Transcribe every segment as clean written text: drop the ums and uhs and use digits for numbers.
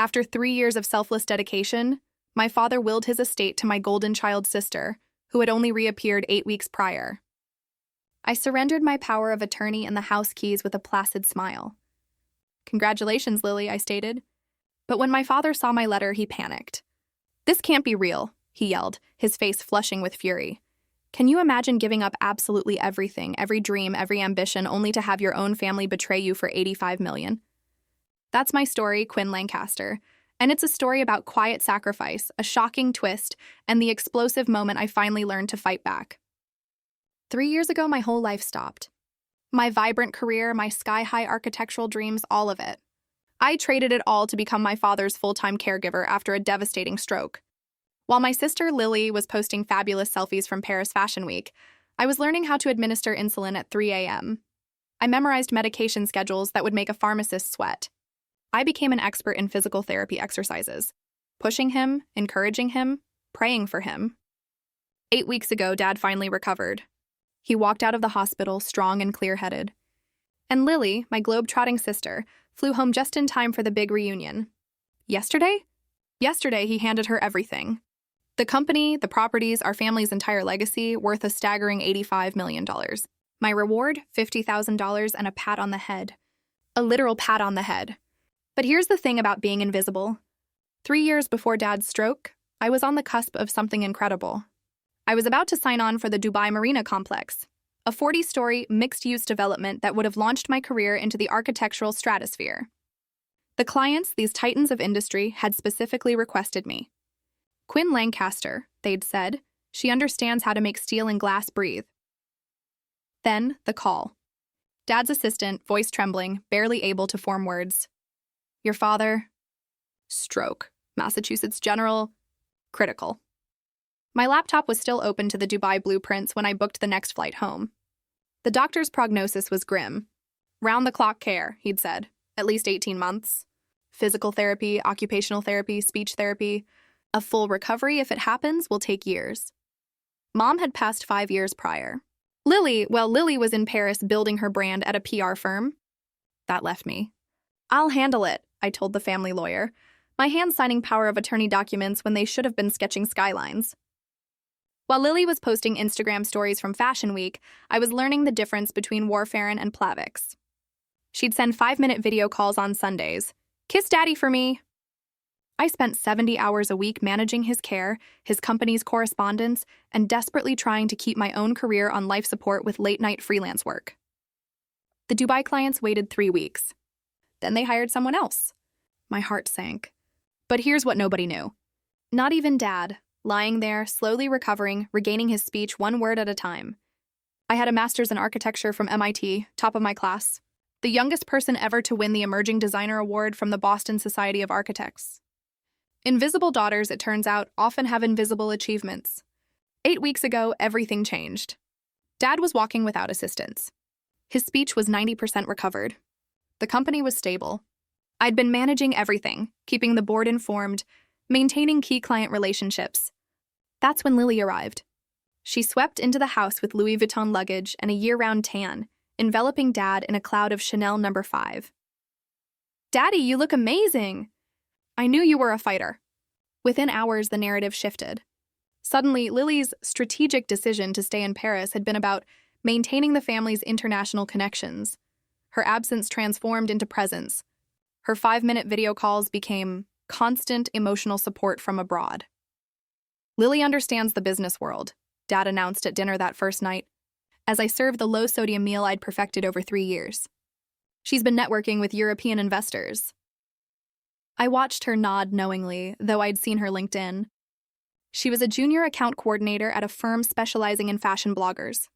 After 3 years of selfless dedication, my father willed his estate to my golden child sister, who had only reappeared 8 weeks prior. I surrendered my power of attorney and the house keys with a placid smile. "Congratulations, Lily," I stated. But when my father saw my letter, he panicked. "This can't be real," he yelled, his face flushing with fury. "Can you imagine giving up absolutely everything, every dream, every ambition, only to have your own family betray you for $85 million? That's my story, Quinn Lancaster, and it's a story about quiet sacrifice, a shocking twist, and the explosive moment I finally learned to fight back. 3 years ago, my whole life stopped. My vibrant career, my sky-high architectural dreams, all of it. I traded it all to become my father's full-time caregiver after a devastating stroke. While my sister Lily was posting fabulous selfies from Paris Fashion Week, I was learning how to administer insulin at 3 a.m. I memorized medication schedules that would make a pharmacist sweat. I became an expert in physical therapy exercises, pushing him, encouraging him, praying for him. 8 weeks ago, Dad finally recovered. He walked out of the hospital strong and clear-headed. And Lily, my globe-trotting sister, flew home just in time for the big reunion. Yesterday? Yesterday, he handed her everything. The company, the properties, our family's entire legacy, worth a staggering $85 million. My reward, $50,000 and a pat on the head. A literal pat on the head. But here's the thing about being invisible. 3 years before Dad's stroke, I was on the cusp of something incredible. I was about to sign on for the Dubai Marina Complex, a 40-story mixed-use development that would have launched my career into the architectural stratosphere. The clients, these titans of industry, had specifically requested me. "Quinn Lancaster," they'd said. "She understands how to make steel and glass breathe." Then, the call. Dad's assistant, voice trembling, barely able to form words. "Your father? Stroke. Massachusetts General. Critical." My laptop was still open to the Dubai blueprints when I booked the next flight home. The doctor's prognosis was grim. "Round-the-clock care," he'd said. "At least 18 months. Physical therapy, occupational therapy, speech therapy. A full recovery, if it happens, will take years." Mom had passed 5 years prior. Lily was in Paris building her brand at a PR firm. That left me. "I'll handle it," I told the family lawyer, my hands signing power of attorney documents when they should have been sketching skylines. While Lily was posting Instagram stories from Fashion Week, I was learning the difference between warfarin and Plavix. She'd send 5-minute video calls on Sundays. "Kiss Daddy for me." I spent 70 hours a week managing his care, his company's correspondence, and desperately trying to keep my own career on life support with late-night freelance work. The Dubai clients waited 3 weeks. Then they hired someone else. My heart sank. But here's what nobody knew. Not even Dad, lying there, slowly recovering, regaining his speech one word at a time. I had a master's in architecture from MIT, top of my class. The youngest person ever to win the Emerging Designer Award from the Boston Society of Architects. Invisible daughters, it turns out, often have invisible achievements. 8 weeks ago, everything changed. Dad was walking without assistance. His speech was 90% recovered. The company was stable. I'd been managing everything, keeping the board informed, maintaining key client relationships. That's when Lily arrived. She swept into the house with Louis Vuitton luggage and a year-round tan, enveloping Dad in a cloud of Chanel No. 5. "Daddy, you look amazing!" "I knew you were a fighter." Within hours, the narrative shifted. Suddenly, Lily's strategic decision to stay in Paris had been about maintaining the family's international connections. Her absence transformed into presence. Her 5-minute video calls became constant emotional support from abroad. "Lily understands the business world," Dad announced at dinner that first night, as I served the low-sodium meal I'd perfected over 3 years. "She's been networking with European investors." I watched her nod knowingly, though I'd seen her LinkedIn. She was a junior account coordinator at a firm specializing in fashion bloggers.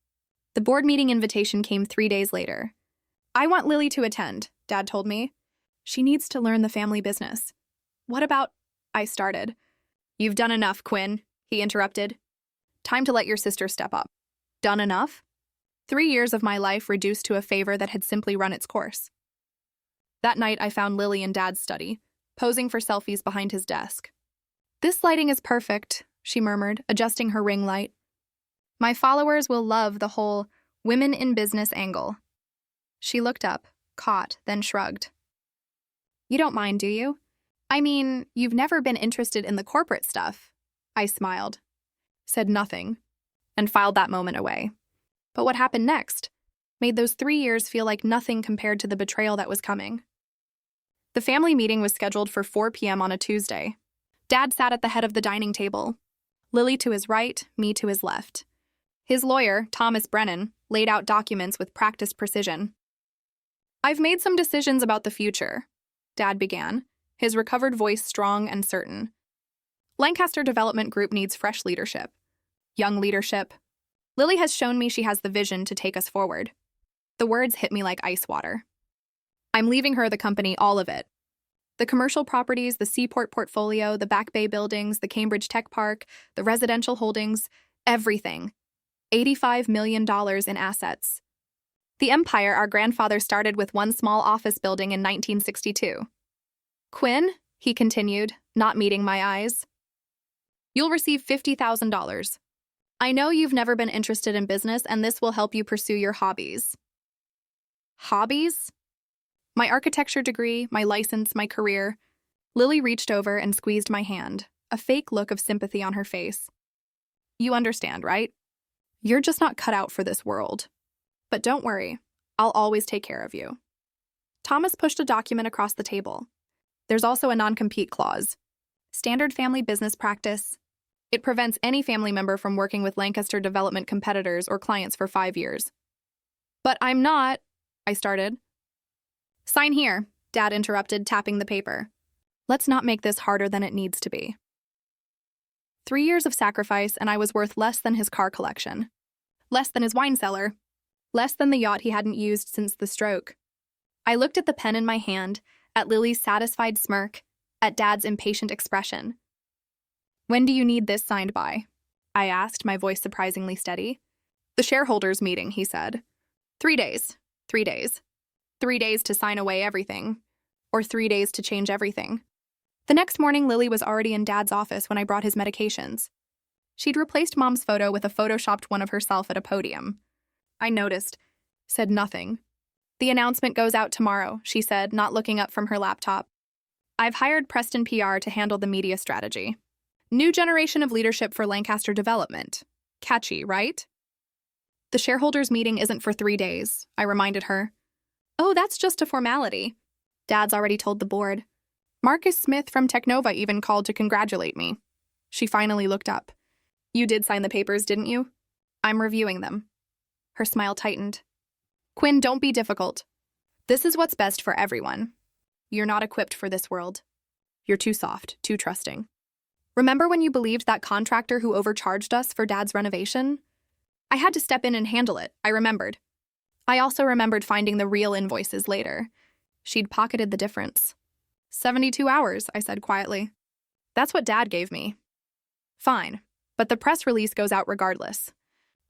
The board meeting invitation came 3 days later. "I want Lily to attend," Dad told me. "She needs to learn the family business." "What about—" I started. "You've done enough, Quinn," he interrupted. "Time to let your sister step up." Done enough? 3 years of my life reduced to a favor that had simply run its course. That night, I found Lily in Dad's study, posing for selfies behind his desk. "This lighting is perfect," she murmured, adjusting her ring light. "My followers will love the whole women in business angle." She looked up, caught, then shrugged. "You don't mind, do you? I mean, you've never been interested in the corporate stuff. I smiled, said nothing, and filed that moment away. But what happened next made those 3 years feel like nothing compared to the betrayal that was coming. The family meeting was scheduled for 4 p.m. on a Tuesday. Dad sat at the head of the dining table, Lily to his right, me to his left. His lawyer, Thomas Brennan, laid out documents with practiced precision. "I've made some decisions about the future," Dad began, his recovered voice strong and certain. "Lancaster Development Group needs fresh leadership. Young leadership. Lily has shown me she has the vision to take us forward." The words hit me like ice water. "I'm leaving her the company, all of it. The commercial properties, the Seaport portfolio, the Back Bay buildings, the Cambridge Tech Park, the residential holdings, everything. $85 million in assets. The empire our grandfather started with one small office building in 1962. Quinn," he continued, not meeting my eyes, "you'll receive $50,000. I know you've never been interested in business, and this will help you pursue your hobbies." Hobbies? My architecture degree, my license, my career. Lily reached over and squeezed my hand, a fake look of sympathy on her face. "You understand, right? You're just not cut out for this world. But don't worry, I'll always take care of you." Thomas pushed a document across the table. "There's also a non-compete clause. Standard family business practice. It prevents any family member from working with Lancaster Development competitors or clients for 5 years." "But I'm not," I started. "Sign here," Dad interrupted, tapping the paper. "Let's not make this harder than it needs to be." 3 years of sacrifice, and I was worth less than his car collection. Less than his wine cellar. Less than the yacht he hadn't used since the stroke. I looked at the pen in my hand, at Lily's satisfied smirk, at Dad's impatient expression. "When do you need this signed by?" I asked, my voice surprisingly steady. "The shareholders' meeting," he said. 3 days. 3 days. 3 days to sign away everything. Or 3 days to change everything." The next morning, Lily was already in Dad's office when I brought his medications. She'd replaced Mom's photo with a photoshopped one of herself at a podium. I noticed, said nothing. "The announcement goes out tomorrow," she said, not looking up from her laptop. "I've hired Preston PR to handle the media strategy. New generation of leadership for Lancaster Development. Catchy, right?" "The shareholders' meeting isn't for 3 days," I reminded her. "Oh, that's just a formality. Dad's already told the board. Marcus Smith from Technova even called to congratulate me." She finally looked up. "You did sign the papers, didn't you?" "I'm reviewing them." Her smile tightened. "Quinn, don't be difficult. This is what's best for everyone. You're not equipped for this world. You're too soft, too trusting. Remember when you believed that contractor who overcharged us for Dad's renovation? I had to step in and handle it, I remembered. I also remembered finding the real invoices later. She'd pocketed the difference. 72 hours, I said quietly. That's what Dad gave me. Fine, but the press release goes out regardless.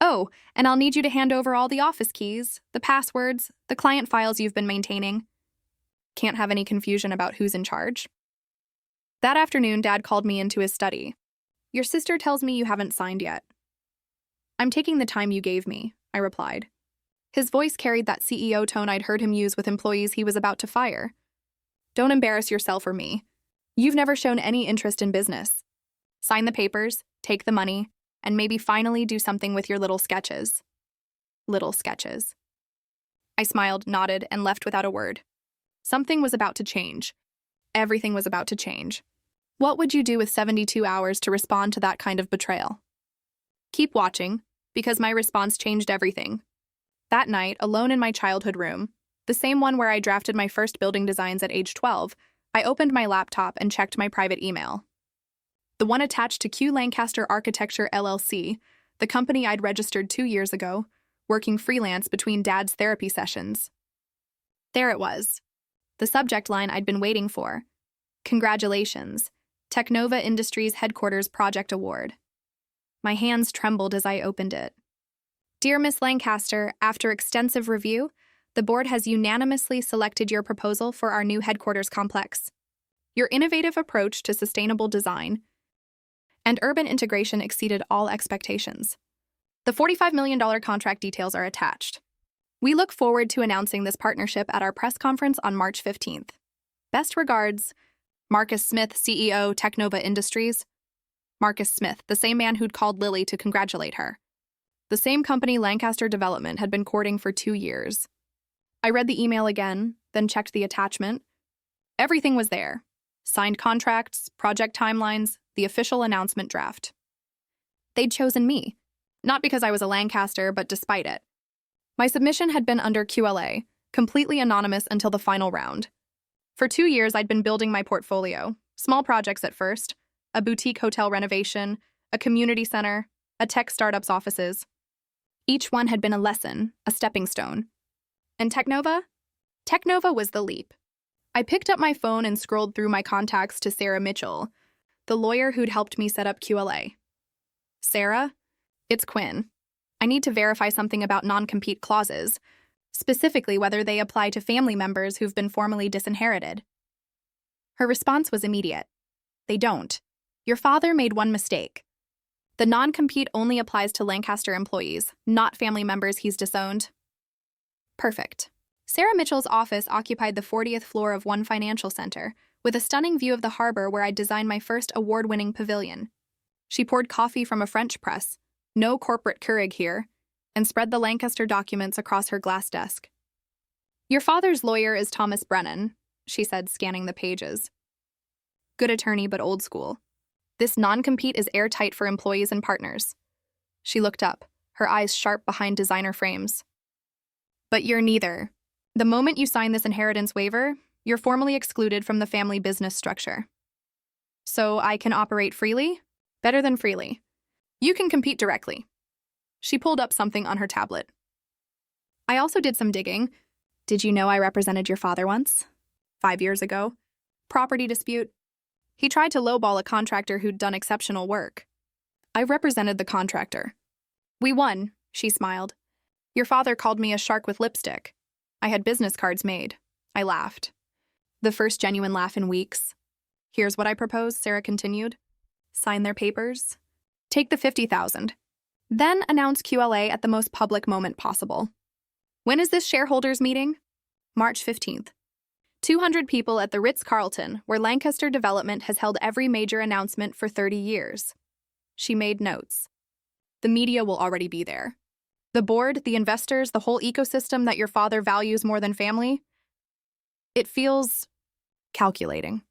Oh, and I'll need you to hand over all the office keys, the passwords, the client files you've been maintaining. Can't have any confusion about who's in charge. That afternoon, Dad called me into his study. "Your sister tells me you haven't signed yet." "I'm taking the time you gave me," I replied. His voice carried that CEO tone I'd heard him use with employees he was about to fire. "Don't embarrass yourself or me. You've never shown any interest in business. Sign the papers, take the money, and maybe finally do something with your little sketches." Little sketches. I smiled, nodded, and left without a word. Something was about to change. Everything was about to change. What would you do with 72 hours to respond to that kind of betrayal? Keep watching, because my response changed everything. That night, alone in my childhood room, the same one where I drafted my first building designs at age 12, I opened my laptop and checked my private email. The one attached to Q Lancaster Architecture LLC, the company I'd registered 2 years ago, working freelance between Dad's therapy sessions. There it was. The subject line I'd been waiting for. Congratulations, Technova Industries Headquarters Project Award. My hands trembled as I opened it. Dear Miss Lancaster, after extensive review, the board has unanimously selected your proposal for our new headquarters complex. Your innovative approach to sustainable design and urban integration exceeded all expectations. The $45 million contract details are attached. We look forward to announcing this partnership at our press conference on March 15th. Best regards, Marcus Smith, CEO, Technova Industries. Marcus Smith, the same man who'd called Lily to congratulate her. The same company Lancaster Development had been courting for 2 years. I read the email again, then checked the attachment. Everything was there. Signed contracts, project timelines, the official announcement draft. They'd chosen me, not because I was a Lancaster, but despite it. My submission had been under QLA, completely anonymous until the final round. For 2 years, I'd been building my portfolio, small projects at first, a boutique hotel renovation, a community center, a tech startup's offices. Each one had been a lesson, a stepping stone. And Technova? Technova was the leap. I picked up my phone and scrolled through my contacts to Sarah Mitchell, the lawyer who'd helped me set up QLA. Sarah? It's Quinn. I need to verify something about non-compete clauses, specifically whether they apply to family members who've been formally disinherited. Her response was immediate. They don't. Your father made one mistake. The non-compete only applies to Lancaster employees, not family members he's disowned. Perfect. Sarah Mitchell's office occupied the 40th floor of One Financial Center, with a stunning view of the harbor where I'd designed my first award-winning pavilion. She poured coffee from a French press, no corporate Keurig here, and spread the Lancaster documents across her glass desk. Your father's lawyer is Thomas Brennan, she said, scanning the pages. Good attorney, but old school. This non-compete is airtight for employees and partners. She looked up, her eyes sharp behind designer frames. But you're neither. The moment you sign this inheritance waiver, you're formally excluded from the family business structure. So I can operate freely? Better than freely. You can compete directly. She pulled up something on her tablet. I also did some digging. Did you know I represented your father once? 5 years ago. Property dispute. He tried to lowball a contractor who'd done exceptional work. I represented the contractor. We won, she smiled. Your father called me a shark with lipstick. I had business cards made. I laughed. The first genuine laugh in weeks. Here's what I propose, Sarah continued. Sign their papers. Take the $50,000. Then announce QLA at the most public moment possible. When is this shareholders meeting? March 15th. 200 people at the Ritz-Carlton, where Lancaster Development has held every major announcement for 30 years. She made notes. The media will already be there. The board, the investors, the whole ecosystem that your father values more than family. It feels calculating.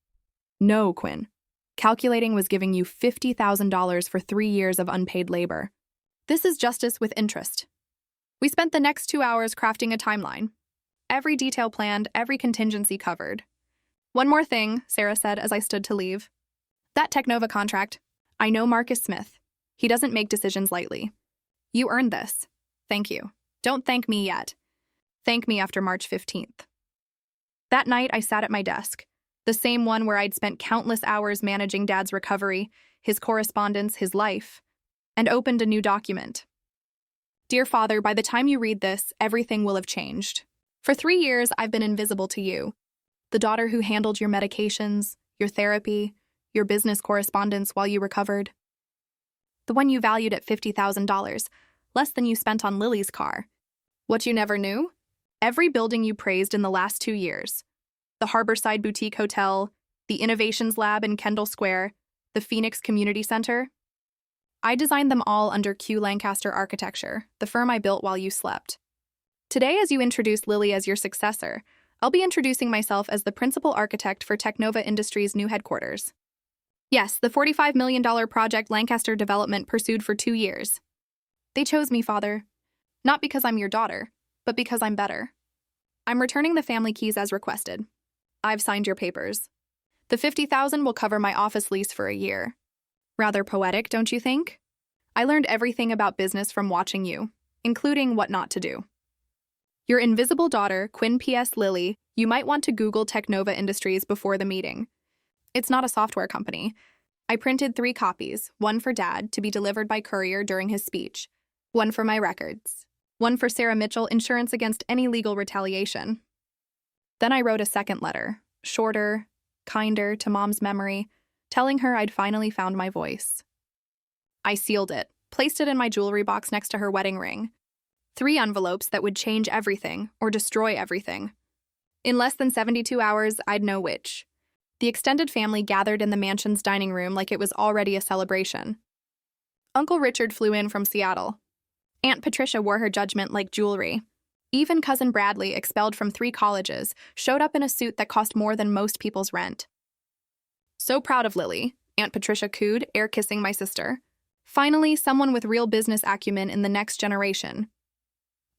No, Quinn. Calculating was giving you $50,000 for 3 years of unpaid labor. This is justice with interest. We spent the next 2 hours crafting a timeline. Every detail planned, every contingency covered. One more thing, Sarah said as I stood to leave. That Technova contract. I know Marcus Smith. He doesn't make decisions lightly. You earned this. Thank you. Don't thank me yet. Thank me after March 15th. That night, I sat at my desk, the same one where I'd spent countless hours managing Dad's recovery, his correspondence, his life, and opened a new document. Dear Father, by the time you read this, everything will have changed. For 3 years, I've been invisible to you, the daughter who handled your medications, your therapy, your business correspondence while you recovered. The one you valued at $50,000, less than you spent on Lily's car. What you never knew? Every building you praised in the last 2 years. The Harborside Boutique Hotel, the Innovations Lab in Kendall Square, the Phoenix Community Center. I designed them all under Q Lancaster Architecture, the firm I built while you slept. Today, as you introduce Lily as your successor, I'll be introducing myself as the principal architect for Technova Industries' new headquarters. Yes, the $45 million project Lancaster Development pursued for 2 years. They chose me, Father. Not because I'm your daughter, but because I'm better. I'm returning the family keys as requested. I've signed your papers. The $50,000 will cover my office lease for a year. Rather poetic, don't you think? I learned everything about business from watching you, including what not to do. Your invisible daughter, Quinn P.S. Lily, you might want to Google Technova Industries before the meeting. It's not a software company. I printed 3 copies, one for Dad to be delivered by courier during his speech, one for my records, one for Sarah Mitchell, insurance against any legal retaliation. Then I wrote a second letter, shorter, kinder, to Mom's memory, telling her I'd finally found my voice. I sealed it, placed it in my jewelry box next to her wedding ring. 3 envelopes that would change everything or destroy everything. In less than 72 hours, I'd know which. The extended family gathered in the mansion's dining room like it was already a celebration. Uncle Richard flew in from Seattle. Aunt Patricia wore her judgment like jewelry. Even Cousin Bradley, expelled from 3 colleges, showed up in a suit that cost more than most people's rent. "So proud of Lily," Aunt Patricia cooed, air-kissing my sister. "Finally, someone with real business acumen in the next generation."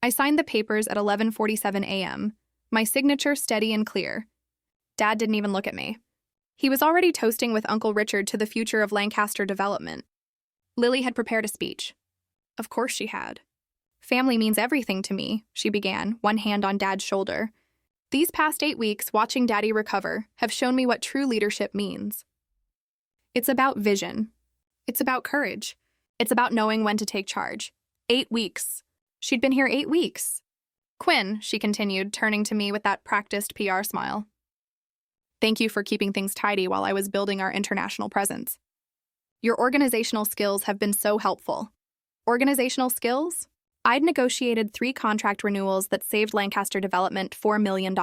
I signed the papers at 11:47 a.m., my signature steady and clear. Dad didn't even look at me. He was already toasting with Uncle Richard to the future of Lancaster development. Lily had prepared a speech. Of course she had. "Family means everything to me," she began, one hand on Dad's shoulder. "These past 8 weeks, watching Daddy recover, have shown me what true leadership means. It's about vision. It's about courage. It's about knowing when to take charge. 8 weeks. She'd been here 8 weeks. Quinn," she continued, turning to me with that practiced PR smile. "Thank you for keeping things tidy while I was building our international presence. Your organizational skills have been so helpful." Organizational skills? I'd negotiated 3 contract renewals that saved Lancaster Development $4 million.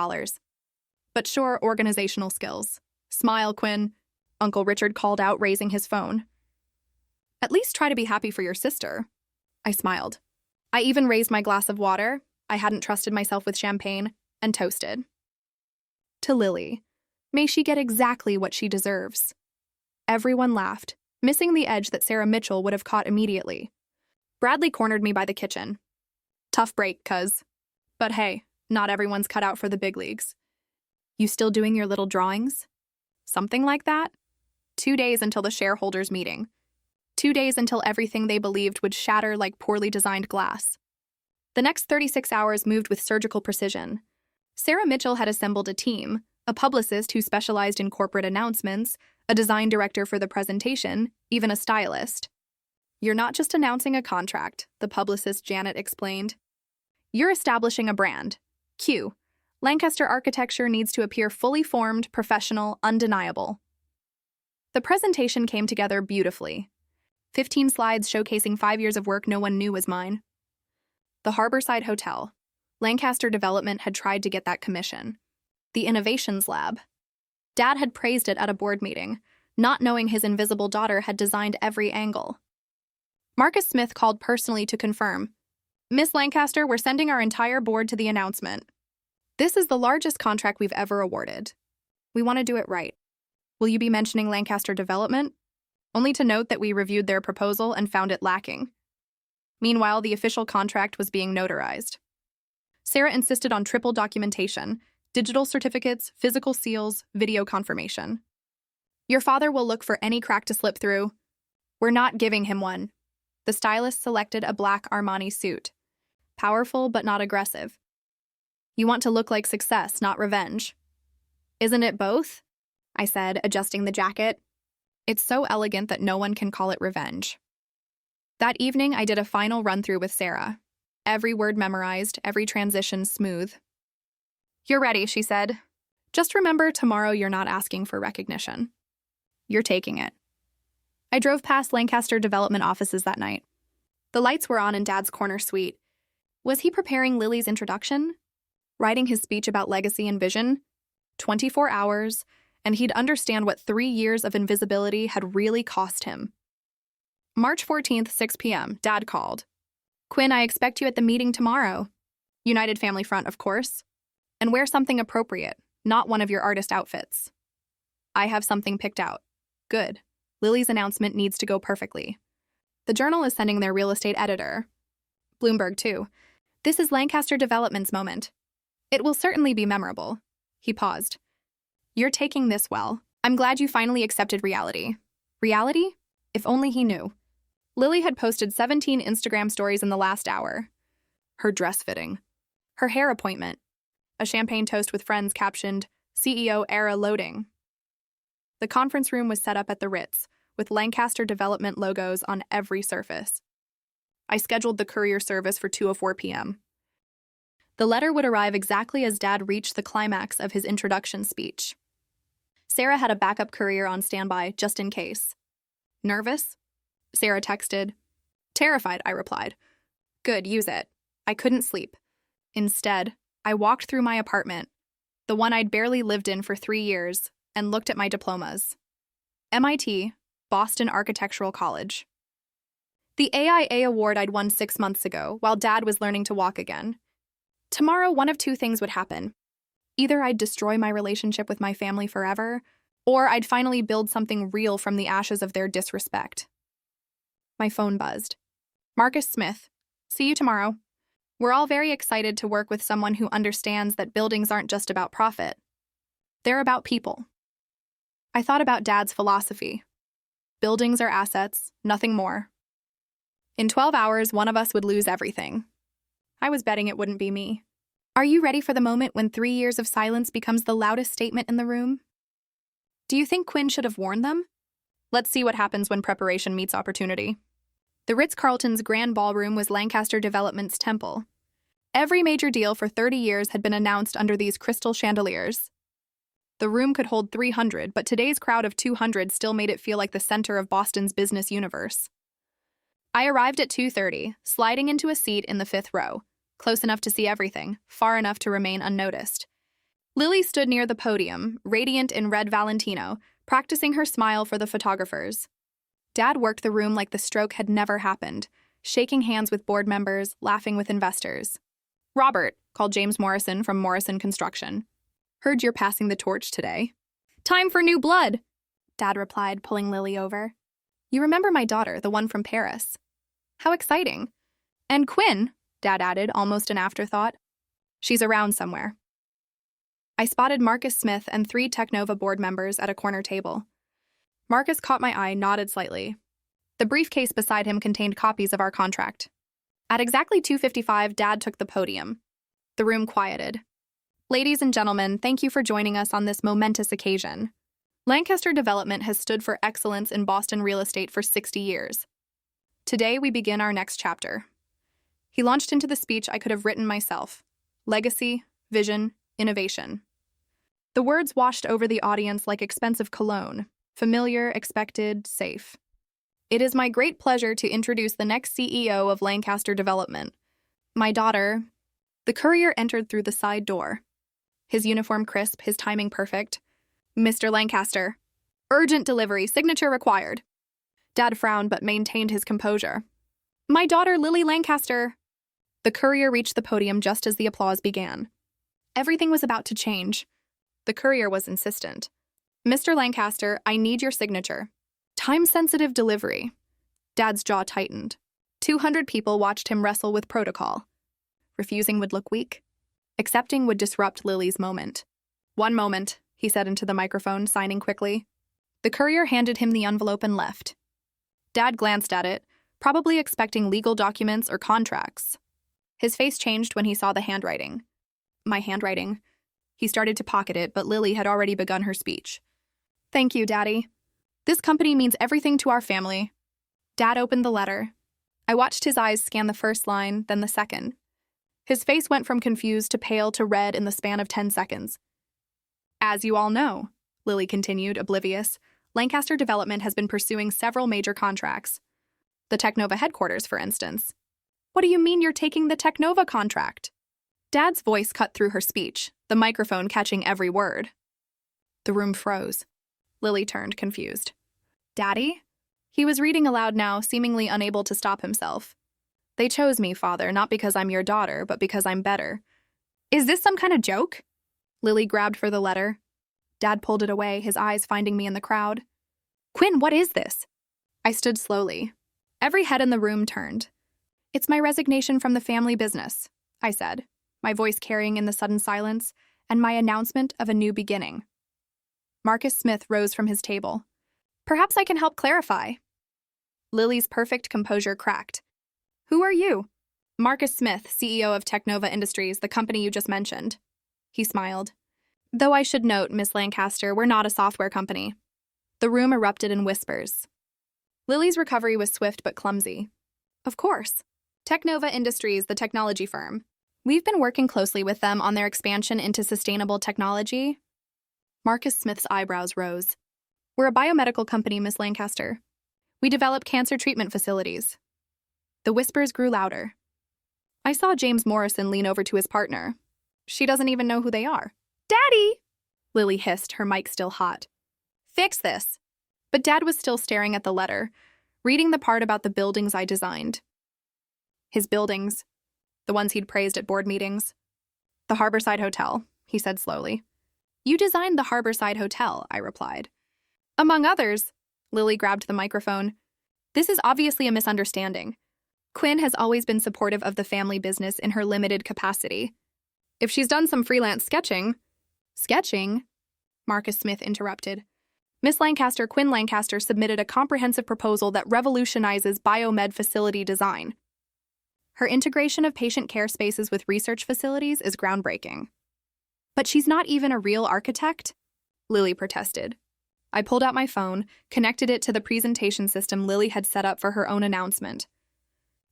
But sure, organizational skills. Smile, Quinn, Uncle Richard called out, raising his phone. "At least try to be happy for your sister." I smiled. I even raised my glass of water, I hadn't trusted myself with champagne, and toasted. "To Lily. May she get exactly what she deserves." Everyone laughed, missing the edge that Sarah Mitchell would have caught immediately. Bradley cornered me by the kitchen. "Tough break, cuz. But hey, not everyone's cut out for the big leagues." "You still doing your little drawings?" "Something like that." 2 days until the shareholders' meeting. 2 days until everything they believed would shatter like poorly designed glass. The next 36 hours moved with surgical precision. Sarah Mitchell had assembled a team, a publicist who specialized in corporate announcements, a design director for the presentation, even a stylist. "You're not just announcing a contract," the publicist Janet explained. "You're establishing a brand. Q. Lancaster architecture needs to appear fully formed, professional, undeniable." The presentation came together beautifully. 15 slides showcasing 5 years of work no one knew was mine. The Harborside Hotel. Lancaster Development had tried to get that commission. The Innovations Lab. Dad had praised it at a board meeting, not knowing his invisible daughter had designed every angle. Marcus Smith called personally to confirm. "Miss Lancaster, we're sending our entire board to the announcement. This is the largest contract we've ever awarded. We want to do it right. Will you be mentioning Lancaster Development?" Only to note that we reviewed their proposal and found it lacking. Meanwhile, the official contract was being notarized. Sarah insisted on triple documentation, digital certificates, physical seals, video confirmation. "Your father will look for any crack to slip through. We're not giving him one." The stylist selected a black Armani suit. Powerful but not aggressive. "You want to look like success, not revenge." "Isn't it both?" I said, adjusting the jacket. "It's so elegant that no one can call it revenge." That evening, I did a final run-through with Sarah. Every word memorized, every transition smooth. "You're ready," she said. "Just remember, tomorrow you're not asking for recognition. You're taking it." I drove past Lancaster Development offices that night. The lights were on in Dad's corner suite. Was he preparing Lily's introduction? Writing his speech about legacy and vision? 24 hours, and he'd understand what 3 years of invisibility had really cost him. March 14th, 6 p.m., Dad called. "Quinn, I expect you at the meeting tomorrow. United Family Front, of course. And wear something appropriate, not one of your artist outfits." "I have something picked out." "Good. Lily's announcement needs to go perfectly. The Journal is sending their real estate editor. Bloomberg, too. This is Lancaster Development's moment. It will certainly be memorable." He paused. "You're taking this well. I'm glad you finally accepted reality." Reality? If only he knew. Lily had posted 17 Instagram stories in the last hour. Her dress fitting. Her hair appointment. A champagne toast with friends captioned, "CEO era loading." The conference room was set up at the Ritz, with Lancaster Development logos on every surface. I scheduled the courier service for 2:04 p.m. The letter would arrive exactly as Dad reached the climax of his introduction speech. Sarah had a backup courier on standby, just in case. "Nervous?" Sarah texted. "Terrified," I replied. "Good, use it." I couldn't sleep. Instead, I walked through my apartment, the one I'd barely lived in for 3 years, and looked at my diplomas. MIT, Boston Architectural College. The AIA award I'd won 6 months ago, while Dad was learning to walk again. Tomorrow, one of two things would happen. Either I'd destroy my relationship with my family forever, or I'd finally build something real from the ashes of their disrespect. My phone buzzed. Marcus Smith, see you tomorrow. We're all very excited to work with someone who understands that buildings aren't just about profit. They're about people. I thought about Dad's philosophy. Buildings are assets, nothing more. In 12 hours, one of us would lose everything. I was betting it wouldn't be me. Are you ready for the moment when 3 years of silence becomes the loudest statement in the room? Do you think Quinn should have warned them? Let's see what happens when preparation meets opportunity. The Ritz-Carlton's Grand Ballroom was Lancaster Development's temple. Every major deal for 30 years had been announced under these crystal chandeliers. The room could hold 300, but today's crowd of 200 still made it feel like the center of Boston's business universe. I arrived at 2:30, sliding into a seat in the 5th row, close enough to see everything, far enough to remain unnoticed. Lily stood near the podium, radiant in red Valentino, practicing her smile for the photographers. Dad worked the room like the stroke had never happened, shaking hands with board members, laughing with investors. "Robert," called James Morrison from Morrison Construction. "Heard you're passing the torch today." "Time for new blood," Dad replied, pulling Lily over. "You remember my daughter, the one from Paris. How exciting. And Quinn," Dad added, almost an afterthought. "She's around somewhere." I spotted Marcus Smith and 3 Technova board members at a corner table. Marcus caught my eye, nodded slightly. The briefcase beside him contained copies of our contract. At exactly 2:55, Dad took the podium. The room quieted. "Ladies and gentlemen, thank you for joining us on this momentous occasion. Lancaster Development has stood for excellence in Boston real estate for 60 years. Today, we begin our next chapter." He launched into the speech I could have written myself. Legacy, vision, innovation. The words washed over the audience like expensive cologne. Familiar, expected, safe. "It is my great pleasure to introduce the next CEO of Lancaster Development. My daughter." The courier entered through the side door. His uniform crisp, his timing perfect. "Mr. Lancaster. Urgent delivery, signature required." Dad frowned but maintained his composure. "My daughter, Lily Lancaster." The courier reached the podium just as the applause began. Everything was about to change. The courier was insistent. "Mr. Lancaster, I need your signature. Time-sensitive delivery." Dad's jaw tightened. 200 people watched him wrestle with protocol. Refusing would look weak. Accepting would disrupt Lily's moment. "One moment," he said into the microphone, signing quickly. The courier handed him the envelope and left. Dad glanced at it, probably expecting legal documents or contracts. His face changed when he saw the handwriting. My handwriting. He started to pocket it, but Lily had already begun her speech. "Thank you, Daddy. This company means everything to our family." Dad opened the letter. I watched his eyes scan the first line, then the second. His face went from confused to pale to red in the span of 10 seconds. "As you all know," Lily continued, oblivious, "Lancaster Development has been pursuing several major contracts. The Technova headquarters, for instance." "What do you mean you're taking the Technova contract?" Dad's voice cut through her speech, the microphone catching every word. The room froze. Lily turned, confused. "Daddy?" He was reading aloud now, seemingly unable to stop himself. "They chose me, Father, not because I'm your daughter, but because I'm better." "Is this some kind of joke?" Lily grabbed for the letter. Dad pulled it away, his eyes finding me in the crowd. "Quinn, what is this?" I stood slowly. Every head in the room turned. "It's my resignation from the family business," I said, my voice carrying in the sudden silence, and my announcement of a new beginning. Marcus Smith rose from his table. "Perhaps I can help clarify." Lily's perfect composure cracked. "Who are you?" "Marcus Smith, CEO of Technova Industries, the company you just mentioned." He smiled. "Though I should note, Miss Lancaster, we're not a software company." The room erupted in whispers. Lily's recovery was swift but clumsy. "Of course. Technova Industries, the technology firm. We've been working closely with them on their expansion into sustainable technology." Marcus Smith's eyebrows rose. "We're a biomedical company, Miss Lancaster. We develop cancer treatment facilities." The whispers grew louder. I saw James Morrison lean over to his partner. "She doesn't even know who they are." "Daddy!" Lily hissed, her mic still hot. Fix this. But Dad was still staring at the letter, reading the part about the buildings I designed. His buildings, the ones he'd praised at board meetings. The Harborside Hotel, he said slowly. You designed the Harborside Hotel, I replied. Among others, Lily grabbed the microphone. This is obviously a misunderstanding. Quinn has always been supportive of the family business in her limited capacity. If she's done some freelance sketching... Sketching? Marcus Smith interrupted. Miss Lancaster, Quinn Lancaster, submitted a comprehensive proposal that revolutionizes biomed facility design. Her integration of patient care spaces with research facilities is groundbreaking. But she's not even a real architect? Lily protested. I pulled out my phone, connected it to the presentation system Lily had set up for her own announcement.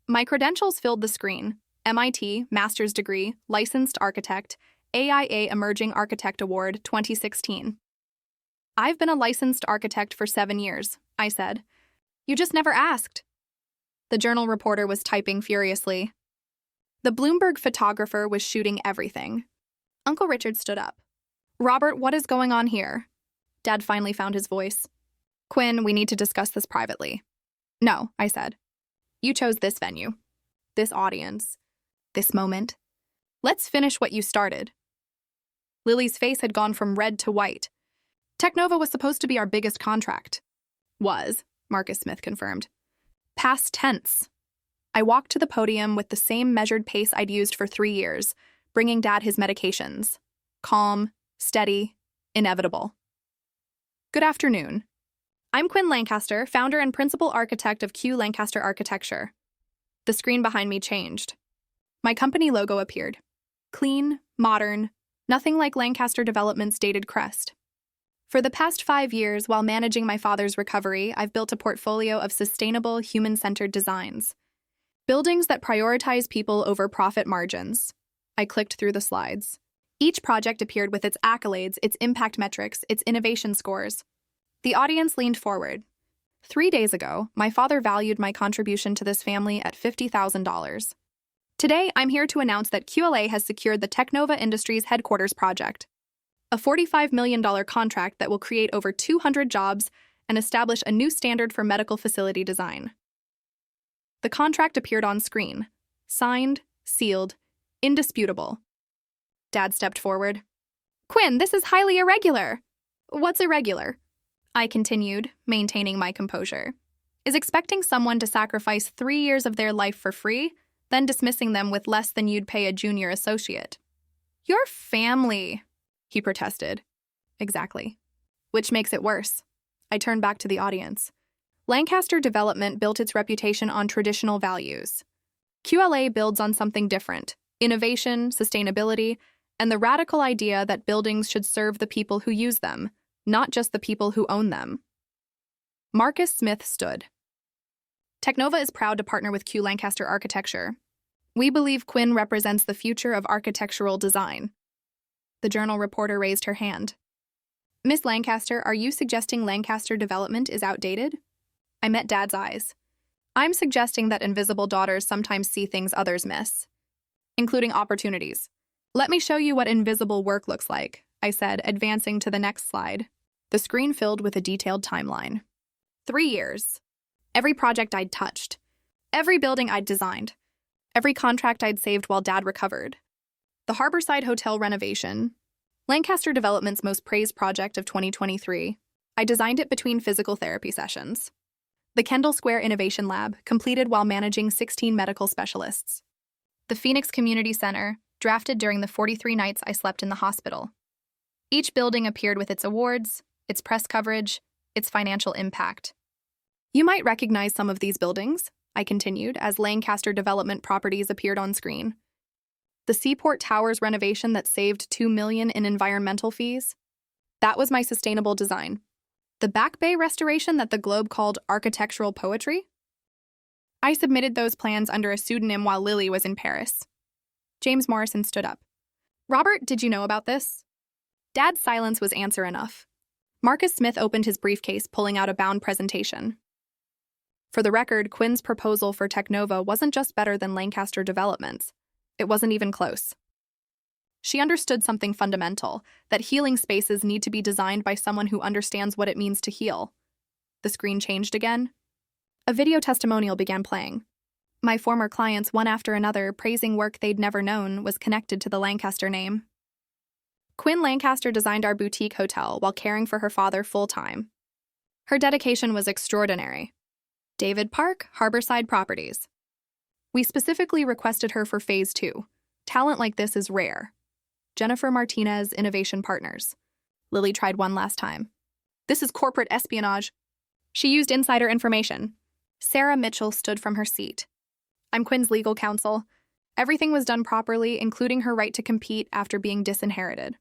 My credentials filled the screen. MIT, master's degree, licensed architect, AIA Emerging Architect Award 2016. I've been a licensed architect for 7 years, I said. You just never asked. The journal reporter was typing furiously. The Bloomberg photographer was shooting everything. Uncle Richard stood up. Robert, what is going on here? Dad finally found his voice. Quinn, we need to discuss this privately. No, I said. You chose this venue, this audience, this moment. Let's finish what you started. Lily's face had gone from red to white. Technova was supposed to be our biggest contract. Was, Marcus Smith confirmed. Past tense. I walked to the podium with the same measured pace I'd used for 3 years, bringing Dad his medications. Calm, steady, inevitable. Good afternoon. I'm Quinn Lancaster, founder and principal architect of Q Lancaster Architecture. The screen behind me changed. My company logo appeared. Clean, modern, nothing like Lancaster Development's dated crest. For the past 5 years, while managing my father's recovery, I've built a portfolio of sustainable, human-centered designs. Buildings that prioritize people over profit margins. I clicked through the slides. Each project appeared with its accolades, its impact metrics, its innovation scores. The audience leaned forward. 3 days ago, my father valued my contribution to this family at $50,000. Today, I'm here to announce that QLA has secured the Technova Industries headquarters project, a $45 million contract that will create over 200 jobs and establish a new standard for medical facility design. The contract appeared on screen. Signed, sealed, indisputable. Dad stepped forward. Quinn, this is highly irregular. What's irregular? I continued, maintaining my composure. Is expecting someone to sacrifice 3 years of their life for free, then dismissing them with less than you'd pay a junior associate. Your family, he protested. Exactly. Which makes it worse. I turned back to the audience. Lancaster Development built its reputation on traditional values. QLA builds on something different: innovation, sustainability, and the radical idea that buildings should serve the people who use them, not just the people who own them. Marcus Smith stood. Technova is proud to partner with Q Lancaster Architecture. We believe Quinn represents the future of architectural design. The journal reporter raised her hand. Miss Lancaster, are you suggesting Lancaster Development is outdated? I met Dad's eyes. I'm suggesting that invisible daughters sometimes see things others miss, including opportunities. Let me show you what invisible work looks like, I said, advancing to the next slide. The screen filled with a detailed timeline. 3 years. Every project I'd touched. Every building I'd designed. Every contract I'd saved while Dad recovered. The Harborside Hotel renovation, Lancaster Development's most praised project of 2023. I designed it between physical therapy sessions. The Kendall Square Innovation Lab, completed while managing 16 medical specialists. The Phoenix Community Center, drafted during the 43 nights I slept in the hospital. Each building appeared with its awards, its press coverage, its financial impact. You might recognize some of these buildings, I continued, as Lancaster Development properties appeared on screen. The Seaport Towers renovation that saved $2 million in environmental fees. That was my sustainable design. The Back Bay restoration that the Globe called architectural poetry. I submitted those plans under a pseudonym while Lily was in Paris. James Morrison stood up. Robert, did you know about this? Dad's silence was answer enough. Marcus Smith opened his briefcase, pulling out a bound presentation. For the record, Quinn's proposal for Technova wasn't just better than Lancaster Development's. It wasn't even close. She understood something fundamental, that healing spaces need to be designed by someone who understands what it means to heal. The screen changed again. A video testimonial began playing. My former clients, one after another, praising work they'd never known was connected to the Lancaster name. Quinn Lancaster designed our boutique hotel while caring for her father full-time. Her dedication was extraordinary. David Park, Harborside Properties. We specifically requested her for Phase 2. Talent like this is rare. Jennifer Martinez, Innovation Partners. Lily tried one last time. This is corporate espionage. She used insider information. Sarah Mitchell stood from her seat. I'm Quinn's legal counsel. Everything was done properly, including her right to compete after being disinherited.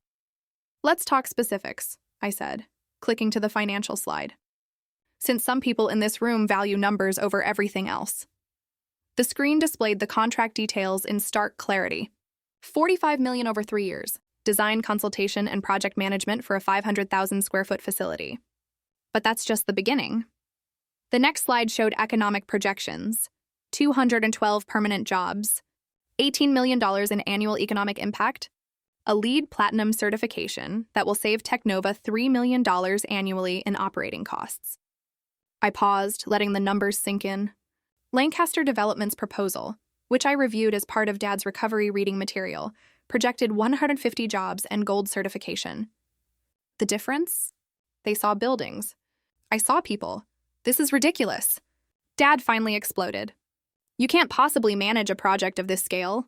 Let's talk specifics, I said, clicking to the financial slide. Since some people in this room value numbers over everything else. The screen displayed the contract details in stark clarity. $45 million over 3 years. Design, consultation, and project management for a 500,000 square foot facility. But that's just the beginning. The next slide showed economic projections. 212 permanent jobs, $18 million in annual economic impact, a LEED Platinum certification that will save Technova $3 million annually in operating costs. I paused, letting the numbers sink in. Lancaster Development's proposal, which I reviewed as part of Dad's recovery reading material, projected 150 jobs and gold certification. The difference? They saw buildings. I saw people. This is ridiculous. Dad finally exploded. You can't possibly manage a project of this scale.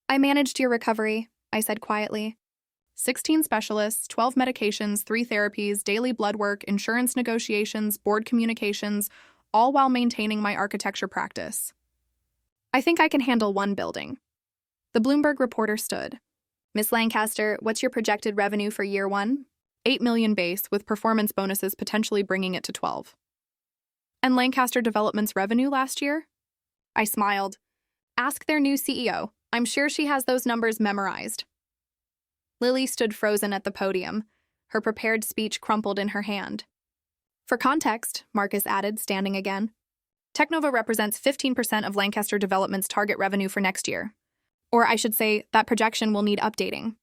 I managed your recovery, I said quietly. 16 specialists, 12 medications, 3 therapies, daily blood work, insurance negotiations, board communications, all while maintaining my architecture practice. I think I can handle one building. The Bloomberg reporter stood. Miss Lancaster, what's your projected revenue for year 1? $8 million base, with performance bonuses potentially bringing it to 12. And Lancaster Development's revenue last year? I smiled. Ask their new CEO. I'm sure she has those numbers memorized. Lily stood frozen at the podium, her prepared speech crumpled in her hand. For context, Marcus added, standing again, Technova represents 15% of Lancaster Development's target revenue for next year. Or I should say, that projection will need updating.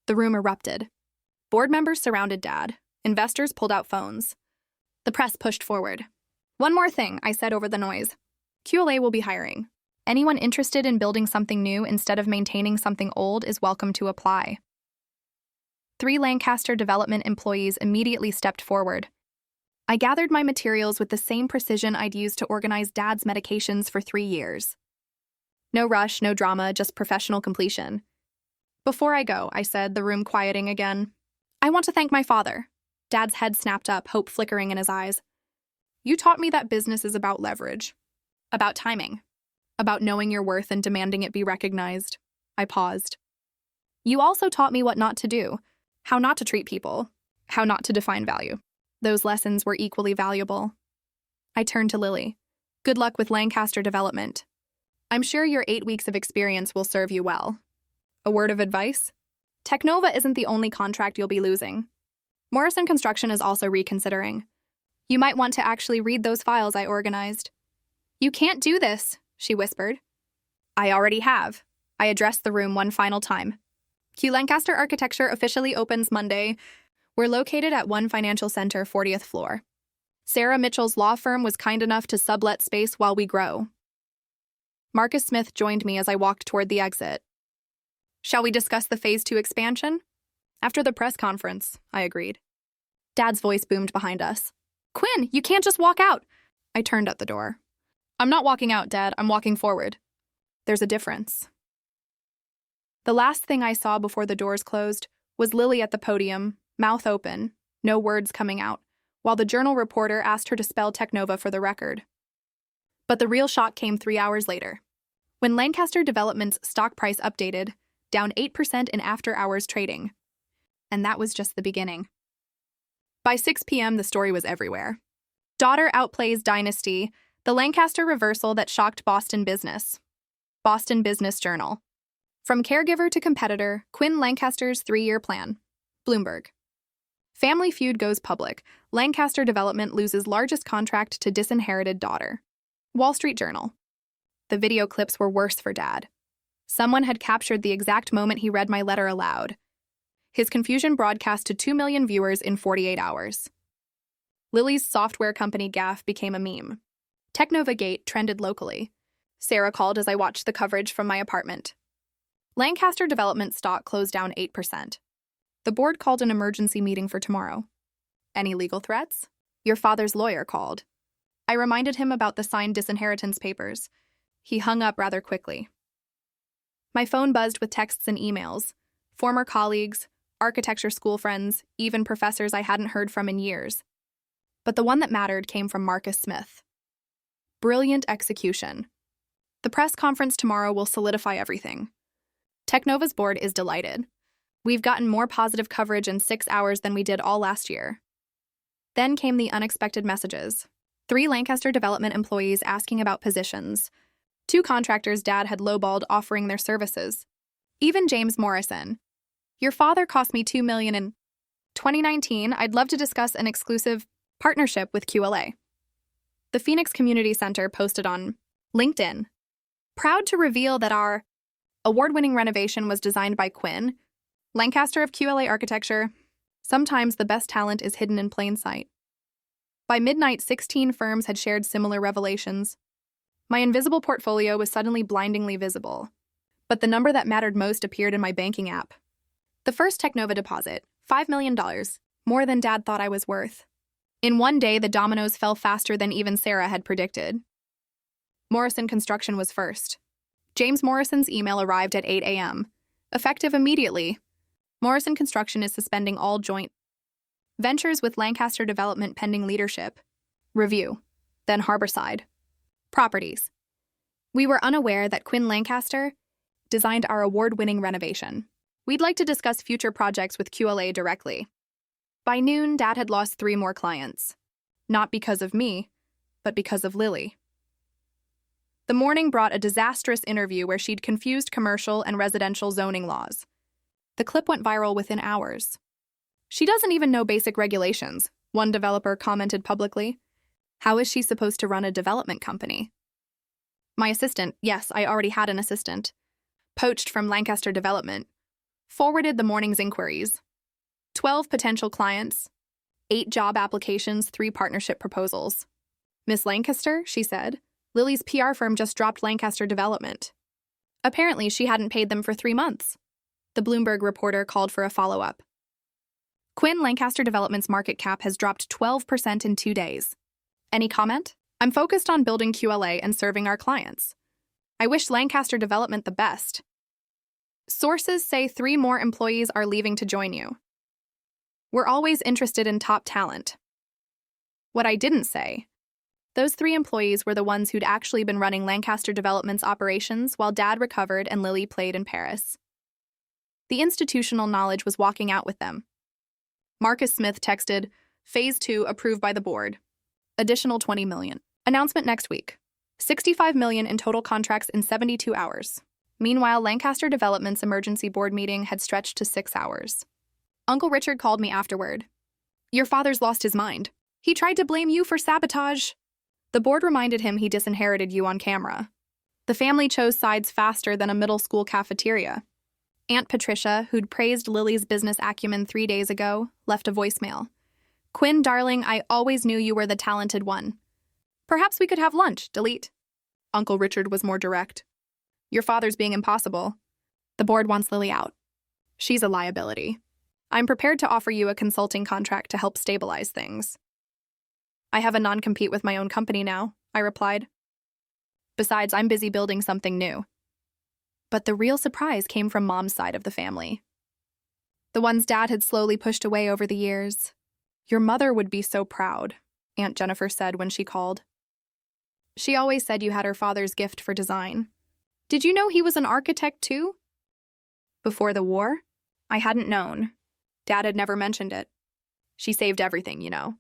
The room erupted. Board members surrounded Dad. Investors pulled out phones. The press pushed forward. One more thing, I said over the noise. QLA will be hiring. Anyone interested in building something new instead of maintaining something old is welcome to apply. 3 Lancaster Development employees immediately stepped forward. I gathered my materials with the same precision I'd used to organize Dad's medications for 3 years. No rush, no drama, just professional completion. Before I go, I said, the room quieting again, I want to thank my father. Dad's head snapped up, hope flickering in his eyes. You taught me that business is about leverage. About timing. About knowing your worth and demanding it be recognized. I paused. You also taught me what not to do, how not to treat people, how not to define value. Those lessons were equally valuable. I turned to Lily. Good luck with Lancaster Development. I'm sure your 8 weeks of experience will serve you well. A word of advice? Technova isn't the only contract you'll be losing. Morrison Construction is also reconsidering. You might want to actually read those files I organized. You can't do this, she whispered. I already have. I addressed the room one final time. Q Lancaster Architecture officially opens Monday. We're located at 1 Financial Center, 40th floor. Sarah Mitchell's law firm was kind enough to sublet space while we grow. Marcus Smith joined me as I walked toward the exit. Shall we discuss the Phase 2 expansion? After the press conference, I agreed. Dad's voice boomed behind us. Quinn, you can't just walk out. I turned at the door. I'm not walking out, Dad. I'm walking forward. There's a difference. The last thing I saw before the doors closed was Lily at the podium, mouth open, no words coming out, while the journal reporter asked her to spell Technova for the record. But the real shock came 3 hours later. When Lancaster Development's stock price updated, down 8% in after-hours trading. And that was just the beginning. By 6 p.m., the story was everywhere. Daughter outplays dynasty, the Lancaster reversal that shocked Boston business. Boston Business Journal. From caregiver to competitor, Quinn Lancaster's 3-year plan. Bloomberg. Family feud goes public. Lancaster Development loses largest contract to disinherited daughter. Wall Street Journal. The video clips were worse for Dad. Someone had captured the exact moment he read my letter aloud. His confusion broadcast to 2 million viewers in 48 hours. Lily's software company gaffe became a meme. Technova Gate trended locally. Sarah called as I watched the coverage from my apartment. Lancaster Development stock closed down 8%. The board called an emergency meeting for tomorrow. Any legal threats? Your father's lawyer called. I reminded him about the signed disinheritance papers. He hung up rather quickly. My phone buzzed with texts and emails. Former colleagues, architecture school friends, even professors I hadn't heard from in years. But the one that mattered came from Marcus Smith. Brilliant execution. The press conference tomorrow will solidify everything. Technova's board is delighted. We've gotten more positive coverage in 6 hours than we did all last year. Then came the unexpected messages. 3 Lancaster Development employees asking about positions. 2 contractors Dad had lowballed offering their services. Even James Morrison. Your father cost me $2 million in 2019. I'd love to discuss an exclusive partnership with QLA. The Phoenix Community Center posted on LinkedIn. Proud to reveal that our award-winning renovation was designed by Quinn, Lancaster of QLA Architecture. Sometimes the best talent is hidden in plain sight. By midnight, 16 firms had shared similar revelations. My invisible portfolio was suddenly blindingly visible. But the number that mattered most appeared in my banking app. The first Technova deposit, $5 million, more than Dad thought I was worth. In one day, the dominoes fell faster than even Sarah had predicted. Morrison Construction was first. James Morrison's email arrived at 8 a.m. Effective immediately. Morrison Construction is suspending all joint ventures with Lancaster Development pending leadership. Review. Then Harborside. Properties. We were unaware that Quinn Lancaster designed our award-winning renovation. We'd like to discuss future projects with QLA directly. By noon, Dad had lost 3 more clients. Not because of me, but because of Lily. The morning brought a disastrous interview where she'd confused commercial and residential zoning laws. The clip went viral within hours. She doesn't even know basic regulations, one developer commented publicly. How is she supposed to run a development company? My assistant, yes, I already had an assistant, poached from Lancaster Development, forwarded the morning's inquiries. 12 potential clients, 8 job applications, 3 partnership proposals. Miss Lancaster, she said, Lily's PR firm just dropped Lancaster Development. Apparently, she hadn't paid them for 3 months. The Bloomberg reporter called for a follow-up. Quinn Lancaster Development's market cap has dropped 12% in 2 days. Any comment? I'm focused on building QLA and serving our clients. I wish Lancaster Development the best. Sources say 3 more employees are leaving to join you. We're always interested in top talent. What I didn't say, those 3 employees were the ones who'd actually been running Lancaster Development's operations while Dad recovered and Lily played in Paris. The institutional knowledge was walking out with them. Marcus Smith texted, Phase 2 approved by the board. Additional $20 million. Announcement next week. $65 million in total contracts in 72 hours. Meanwhile, Lancaster Development's emergency board meeting had stretched to 6 hours. Uncle Richard called me afterward. Your father's lost his mind. He tried to blame you for sabotage. The board reminded him he disinherited you on camera. The family chose sides faster than a middle school cafeteria. Aunt Patricia, who'd praised Lily's business acumen 3 days ago, left a voicemail. Quinn, darling, I always knew you were the talented one. Perhaps we could have lunch, delete. Uncle Richard was more direct. Your father's being impossible. The board wants Lily out. She's a liability. I'm prepared to offer you a consulting contract to help stabilize things. I have a non-compete with my own company now, I replied. Besides, I'm busy building something new. But the real surprise came from Mom's side of the family. The ones Dad had slowly pushed away over the years. Your mother would be so proud, Aunt Jennifer said when she called. She always said you had her father's gift for design. Did you know he was an architect too? Before the war? I hadn't known. Dad had never mentioned it. She saved everything, you know.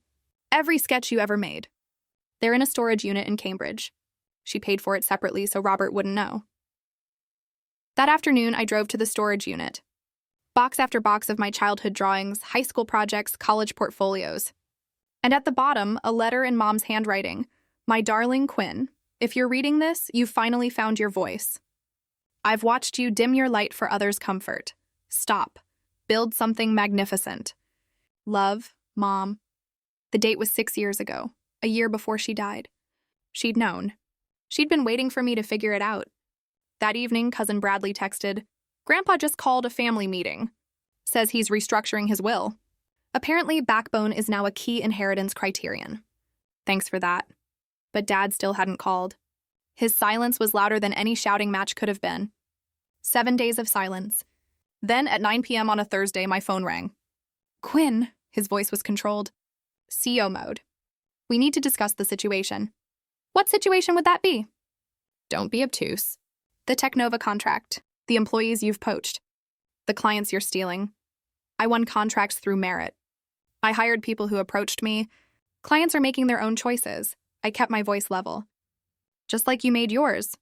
Every sketch you ever made. They're in a storage unit in Cambridge. She paid for it separately so Robert wouldn't know. That afternoon, I drove to the storage unit. Box after box of my childhood drawings, high school projects, college portfolios. And at the bottom, a letter in Mom's handwriting. My darling Quinn, if you're reading this, you've finally found your voice. I've watched you dim your light for others' comfort. Stop. Build something magnificent. Love, Mom. The date was 6 years ago, a year before she died. She'd known. She'd been waiting for me to figure it out. That evening, Cousin Bradley texted, "Grandpa just called a family meeting. Says he's restructuring his will. Apparently, backbone is now a key inheritance criterion." Thanks for that. But Dad still hadn't called. His silence was louder than any shouting match could have been. 7 days of silence. Then, at 9 p.m. on a Thursday, my phone rang. "Quinn," his voice was controlled. "CO mode. We need to discuss the situation." "What situation would that be?" "Don't be obtuse. The Technova contract. The employees you've poached. The clients you're stealing. I won contracts through merit. I hired people who approached me. Clients are making their own choices. I kept my voice level. Just like you made yours.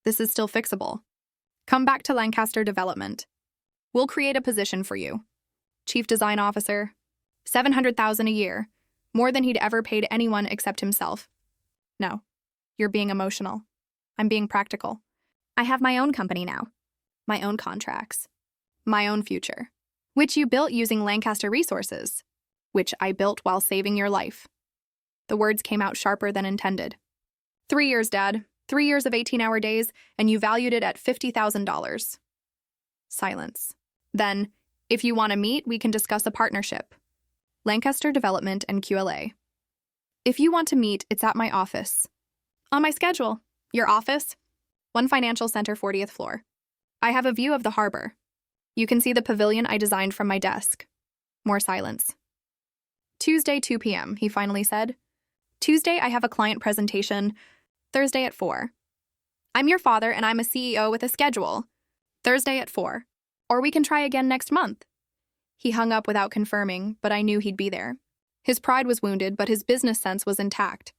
This is still fixable. Come back to Lancaster Development. We'll create a position for you. Chief Design Officer. $700,000 a year. More than he'd ever paid anyone except himself." "No. You're being emotional. I'm being practical. I have my own company now. My own contracts. My own future. Which you built using Lancaster resources. Which I built while saving your life." The words came out sharper than intended. 3 years, Dad. 3 years of 18-hour days, and you valued it at $50,000. Silence. Then, "If you want to meet, we can discuss a partnership. Lancaster Development and QLA. If you want to meet, it's at my office." "On my schedule." "Your office?" "One Financial Center, 40th floor. I have a view of the harbor. You can see the pavilion I designed from my desk." More silence. "Tuesday, 2 p.m., he finally said. "Tuesday, I have a client presentation. Thursday at 4. I'm your father, and I'm a CEO with a schedule. Thursday at 4. Or we can try again next month." He hung up without confirming, but I knew he'd be there. His pride was wounded, but his business sense was intact.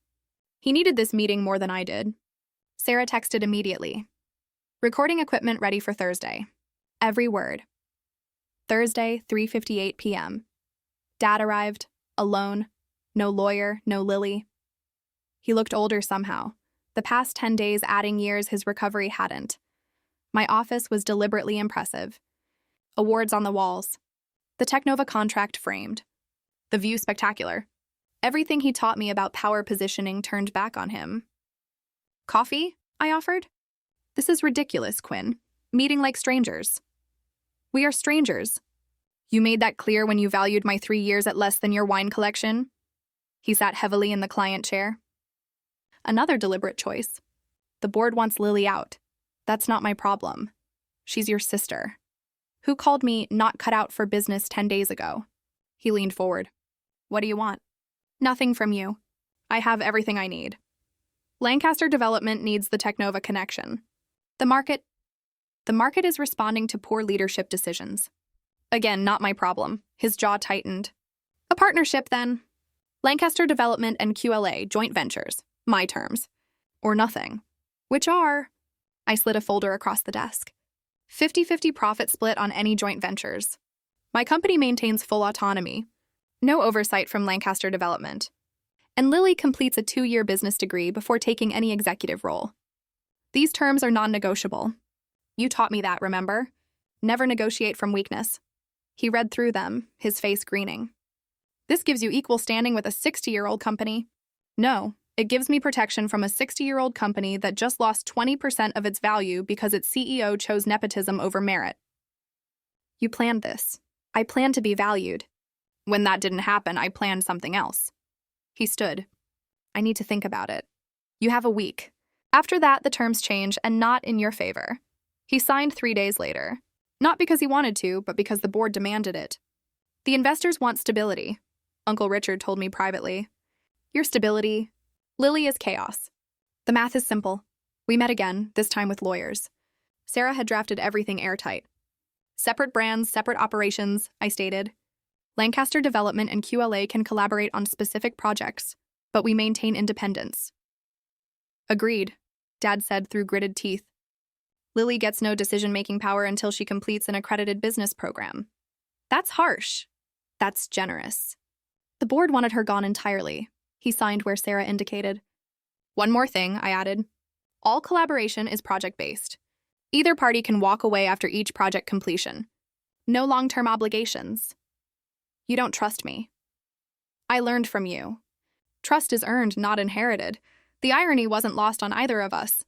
He needed this meeting more than I did. Sarah texted immediately. "Recording equipment ready for Thursday." Every word. Thursday, 3:58 p.m. Dad arrived, alone. No lawyer, no Lily. He looked older somehow. The past 10 days adding years his recovery hadn't. My office was deliberately impressive. Awards on the walls. The Technova contract framed. The view spectacular. Everything he taught me about power positioning turned back on him. "Coffee?" I offered. "This is ridiculous, Quinn. Meeting like strangers." "We are strangers. You made that clear when you valued my 3 years at less than your wine collection." He sat heavily in the client chair. Another deliberate choice. "The board wants Lily out. That's not my problem. She's your sister. Who called me not cut out for business 10 days ago?" He leaned forward. "What do you want?" "Nothing from you. I have everything I need. Lancaster Development needs the Technova connection. The market is responding to poor leadership decisions." Again, not my problem. His jaw tightened. "A partnership, then. Lancaster Development and QLA, joint ventures. My terms. Or nothing. Which are..." I slid a folder across the desk. 50-50 profit split on any joint ventures. My company maintains full autonomy. No oversight from Lancaster Development. And Lily completes a 2-year business degree before taking any executive role. These terms are non-negotiable. You taught me that, remember? Never negotiate from weakness. He read through them, his face greening. "This gives you equal standing with a 60-year-old company." "No, it gives me protection from a 60-year-old company that just lost 20% of its value because its CEO chose nepotism over merit." "You planned this. I planned to be valued. When that didn't happen, I planned something else." He stood. "I need to think about it. You have a week. After that, the terms change, and not in your favor." He signed 3 days later. Not because he wanted to, but because the board demanded it. "The investors want stability," Uncle Richard told me privately. "Your stability. Lily is chaos." The math is simple. We met again, this time with lawyers. Sarah had drafted everything airtight. "Separate brands, separate operations," I stated. "Lancaster Development and QLA can collaborate on specific projects, but we maintain independence." "Agreed," Dad said through gritted teeth. "Lily gets no decision-making power until she completes an accredited business program." That's harsh. That's generous. The board wanted her gone entirely. He signed where Sarah indicated. "One more thing," I added. "All collaboration is project-based. Either party can walk away after each project completion. No long-term obligations. You don't trust me. I learned from you. Trust is earned, not inherited. The irony wasn't lost on either of us.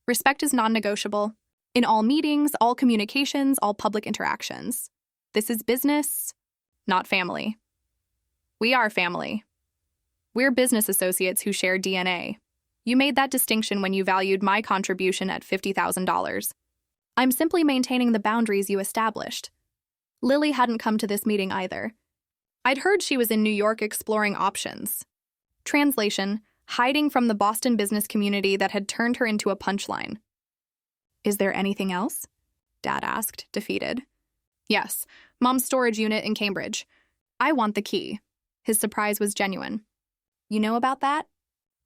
Respect is non-negotiable. In all meetings, all communications, all public interactions. This is business, not family. We are family. We're business associates who share DNA. You made that distinction when you valued my contribution at $50,000. I'm simply maintaining the boundaries you established. Lily hadn't come to this meeting either. I'd heard she was in New York exploring options. Translation, hiding from the Boston business community that had turned her into a punchline. Is there anything else? Dad asked, defeated. Yes, Mom's storage unit in Cambridge. I want the key. His surprise was genuine. You know about that?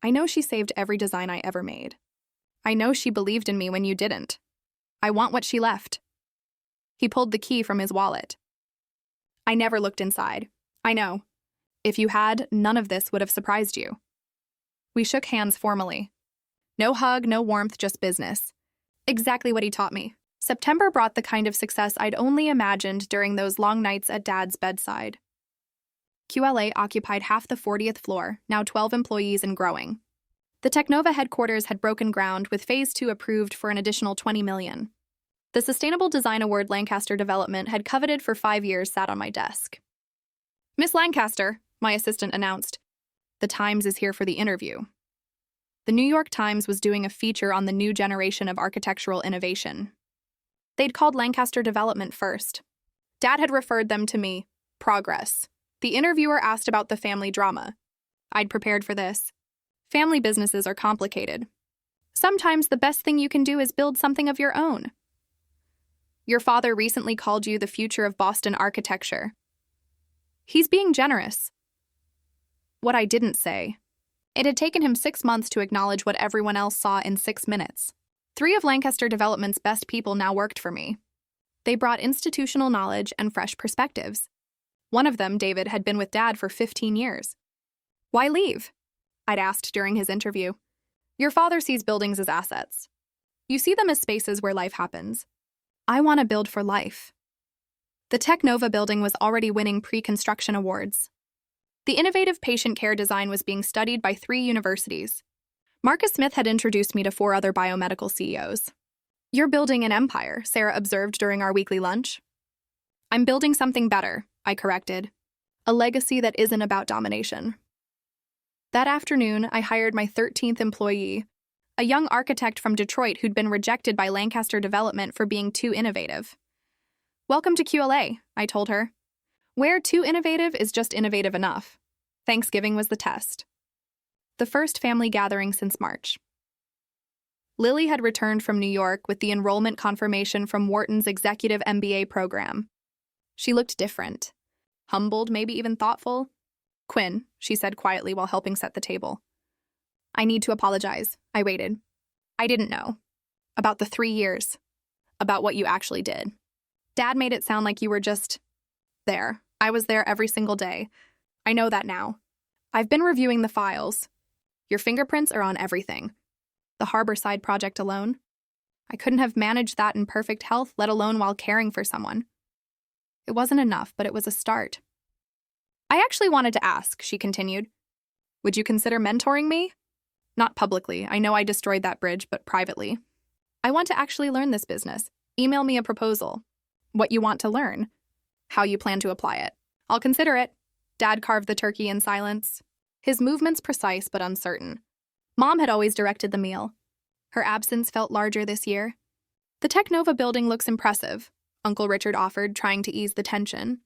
I know she saved every design I ever made. I know she believed in me when you didn't. I want what she left. He pulled the key from his wallet. I never looked inside. I know. If you had, none of this would have surprised you. We shook hands formally. No hug, no warmth, just business. Exactly what he taught me. September brought the kind of success I'd only imagined during those long nights at Dad's bedside. QLA occupied half the 40th floor, now 12 employees and growing. The Technova headquarters had broken ground with Phase 2 approved for an additional $20 million. The Sustainable Design Award Lancaster Development had coveted for 5 years sat on my desk. Miss Lancaster, my assistant announced, the Times is here for the interview. The New York Times was doing a feature on the new generation of architectural innovation. They'd called Lancaster Development first. Dad had referred them to me. Progress. The interviewer asked about the family drama. I'd prepared for this. Family businesses are complicated. Sometimes the best thing you can do is build something of your own. Your father recently called you the future of Boston architecture. He's being generous. What I didn't say. It had taken him 6 months to acknowledge what everyone else saw in 6 minutes. 3 of Lancaster Development's best people now worked for me. They brought institutional knowledge and fresh perspectives. One of them, David, had been with Dad for 15 years. Why leave? I'd asked during his interview. Your father sees buildings as assets. You see them as spaces where life happens. I want to build for life. The Technova building was already winning pre-construction awards. The innovative patient care design was being studied by 3 universities. Marcus Smith had introduced me to 4 other biomedical CEOs. You're building an empire, Sarah observed during our weekly lunch. I'm building something better, I corrected. A legacy that isn't about domination. That afternoon, I hired my 13th employee, a young architect from Detroit who'd been rejected by Lancaster Development for being too innovative. Welcome to QLA, I told her. Where too innovative is just innovative enough. Thanksgiving was the test. The first family gathering since March. Lily had returned from New York with the enrollment confirmation from Wharton's executive MBA program. She looked different. Humbled, maybe even thoughtful. Quinn, she said quietly while helping set the table. I need to apologize. I waited. I didn't know. About the 3 years. About what you actually did. Dad made it sound like you were just there. I was there every single day. I know that now. I've been reviewing the files. Your fingerprints are on everything. The Harborside project alone. I couldn't have managed that in perfect health, let alone while caring for someone. It wasn't enough, but it was a start. I actually wanted to ask, she continued. Would you consider mentoring me? Not publicly. I know I destroyed that bridge, but privately. I want to actually learn this business. Email me a proposal. What you want to learn. How you plan to apply it. I'll consider it. Dad carved the turkey in silence. His movements precise but uncertain. Mom had always directed the meal. Her absence felt larger this year. The Technova building looks impressive, Uncle Richard offered, trying to ease the tension.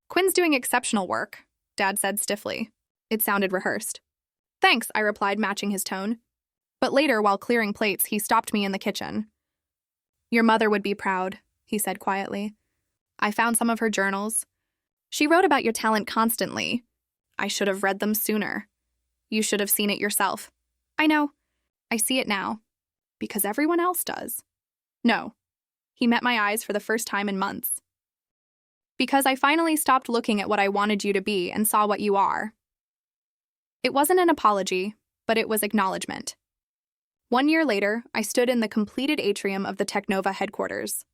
Quinn's doing exceptional work, Dad said stiffly. It sounded rehearsed. Thanks, I replied, matching his tone. But later, while clearing plates, he stopped me in the kitchen. Your mother would be proud, he said quietly. I found some of her journals. She wrote about your talent constantly. I should have read them sooner. You should have seen it yourself. I know. I see it now. Because everyone else does. No. He met my eyes for the first time in months. Because I finally stopped looking at what I wanted you to be and saw what you are. It wasn't an apology, but it was acknowledgement. 1 year later, I stood in the completed atrium of the Technova headquarters.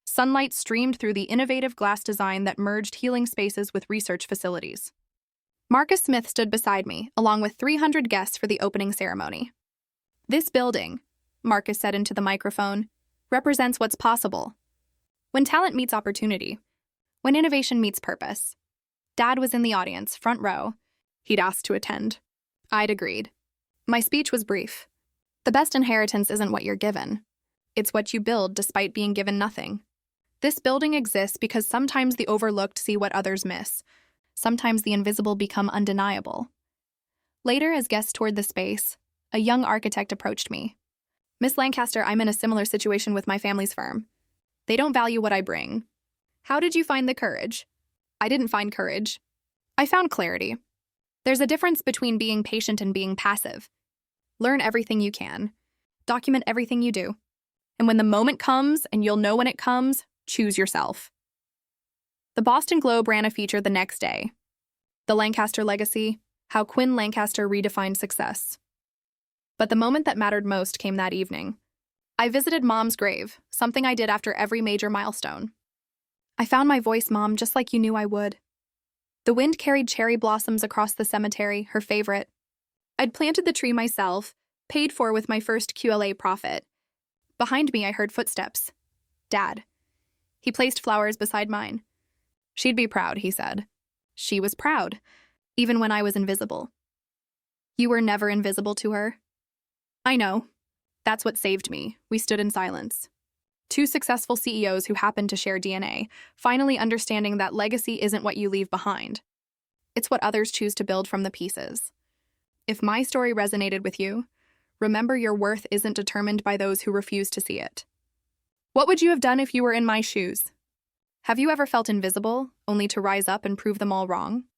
Sunlight streamed through the innovative glass design that merged healing spaces with research facilities. Marcus Smith stood beside me, along with 300 guests for the opening ceremony. "This building," Marcus said into the microphone, "represents what's possible. When talent meets opportunity, when innovation meets purpose." Dad was in the audience, front row. He'd asked to attend. I'd agreed. My speech was brief. The best inheritance isn't what you're given. It's what you build despite being given nothing. This building exists because sometimes the overlooked see what others miss. Sometimes the invisible become undeniable. Later, as guests toured the space, a young architect approached me. "Miss Lancaster, I'm in a similar situation with my family's firm. They don't value what I bring. How did you find the courage?" "I didn't find courage. I found clarity. There's a difference between being patient and being passive. Learn everything you can. Document everything you do. And when the moment comes, and you'll know when it comes, choose yourself." The Boston Globe ran a feature the next day. "The Lancaster Legacy: How Quinn Lancaster Redefined Success." But the moment that mattered most came that evening. I visited Mom's grave, something I did after every major milestone. "I found my voice, Mom, just like you knew I would." The wind carried cherry blossoms across the cemetery, her favorite. I'd planted the tree myself, paid for with my first QLA profit. Behind me, I heard footsteps. Dad. He placed flowers beside mine. "She'd be proud," he said. She was proud, even when I was invisible. "You were never invisible to her." "I know. That's what saved me." We stood in silence. Two successful CEOs who happened to share DNA, finally understanding that legacy isn't what you leave behind. It's what others choose to build from the pieces. If my story resonated with you, remember your worth isn't determined by those who refuse to see it. What would you have done if you were in my shoes? Have you ever felt invisible, only to rise up and prove them all wrong?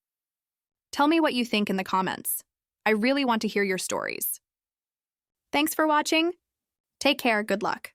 Tell me what you think in the comments. I really want to hear your stories. Thanks for watching. Take care, good luck.